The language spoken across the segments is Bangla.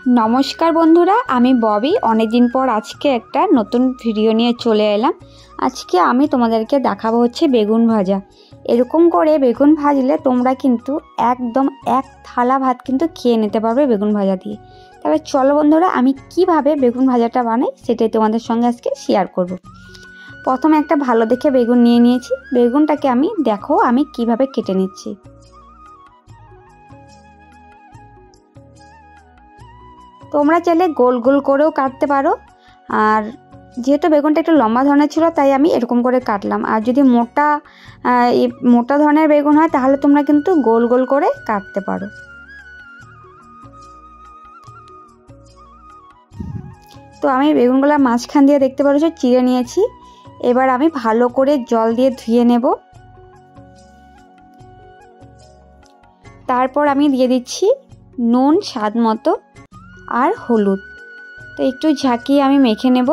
नमस्कार बंधुरा आमी बबी अनेक दिन पर आज के एक नतून भिडियो निये चले एलाम। आज के आमी तोमादेरके देखाबो होच्छे बेगुन भाजा। एरकम करे बेगुन भाजले तोमरा किन्तु एकदम एक थाला भात किन्तु खेये निते पारबे बेगुन भाजा दिये। ताहले चलो बंधुरा आमी किभाबे बेगुन भाजाटा बानाई सेटाई तोमादेर संगे आजके शेयार करब। प्रथमे एकटा भालो देखे बेगुन निये नियेछि। बेगुनटाके आमी देखो आमी किभाबे केटे निচ্ছি। তোমরা চাইলে গোল গোল করেও কাটতে পারো, আর যেহেতু বেগুনটা একটু লম্বা ধরনের ছিল তাই আমি এরকম করে কাটলাম। আর যদি মোটা ধরনের বেগুন হয় তাহলে তোমরা কিন্তু গোল গোল করে কাটতে পারো। তো আমি বেগুনগুলো মাঝখান দিয়ে দেখতে পাচ্ছ চিড়ে নিয়েছি। এবার আমি ভালো করে জল দিয়ে ধুয়ে নেব। তারপর আমি দিয়ে দিচ্ছি নুন স্বাদ মতো আর হলুদ। তো একটু ঝাঁকিয়ে আমি মেখে নেব।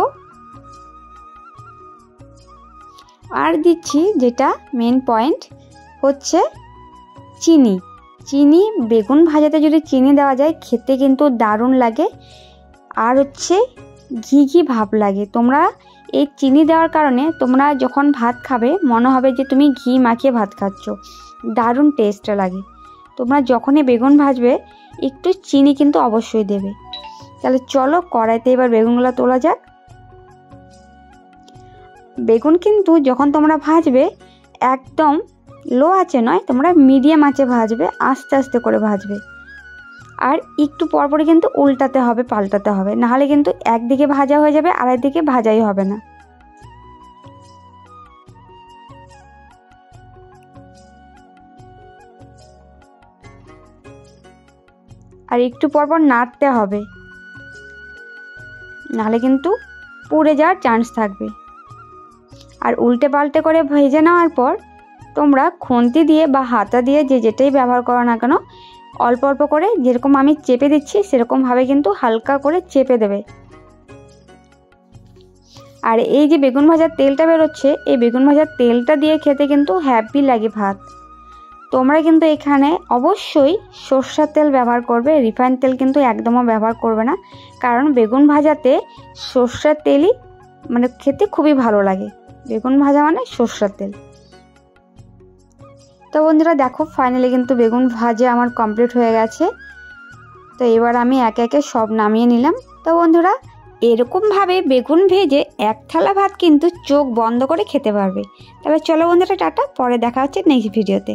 আর দিচ্ছি যেটা মেন পয়েন্ট হচ্ছে চিনি। চিনি বেগুন ভাজাতে যদি চিনি দেওয়া যায় খেতে কিন্তু দারুণ লাগে, আর হচ্ছে ঘি ঘি ভাব লাগে। তোমরা এই চিনি দেওয়ার কারণে তোমরা যখন ভাত খাবে মনে হবে যে তুমি ঘি মাখিয়ে ভাত খাচ্ছ, দারুণ টেস্ট লাগে। তোমরা যখনই বেগুন ভাজবে একটু চিনি কিন্তু অবশ্যই দেবে। তাহলে চলো কড়াইতে এবার বেগুনগুলো তোলা যাক। বেগুন কিন্তু যখন তোমরা ভাজবে একদম লো আঁচে নয়, তোমরা মিডিয়াম আঁচে ভাজবে, আস্তে আস্তে করে ভাজবে। আর একটু পরপরই কিন্তু উল্টাতে হবে, পাল্টাতে হবে, নাহলে কিন্তু একদিকে ভাজা হয়ে যাবে আর একদিকে ভাজাই হবে না। আর একটু পরপর নাড়তে হবে, নাহলে কিন্তু পুড়ে যাওয়ার চান্স থাকবে। আর উল্টে পাল্টে করে ভেজে নেওয়ার পর তোমরা খুন্তি দিয়ে বা হাতা দিয়ে যেটাই ব্যবহার করো না কেন অল্প অল্প করে, যেরকম আমি চেপে দিচ্ছি সেরকমভাবে কিন্তু হালকা করে চেপে দেবে। আর এই যে বেগুন ভাজার তেলটা বেরোচ্ছে, এই বেগুন ভাজার তেলটা দিয়ে খেতে কিন্তু হ্যাপি লাগে ভাত। তোমরা কিন্তু এখানে অবশ্যই সরষের তেল ব্যবহার করবে, রিফাইন তেল কিন্তু একদমও ব্যবহার করবে না, কারণ বেগুন ভাজাতে সরষের তেলই মানে খেতে খুবই ভালো লাগে। বেগুন ভাজা মানে সরষের তেল। তো বন্ধুরা দেখো ফাইনালি কিন্তু বেগুন ভাজা আমার কমপ্লিট হয়ে গেছে। তো এবার আমি একে একে সব নামিয়ে নিলাম। তো বন্ধুরা এরকমভাবে বেগুন ভেজে এক থালা ভাত কিন্তু চোখ বন্ধ করে খেতে পারবে। তবে চলো বন্ধুরা টাটা, পরে দেখা হচ্ছে নেক্সট ভিডিওতে।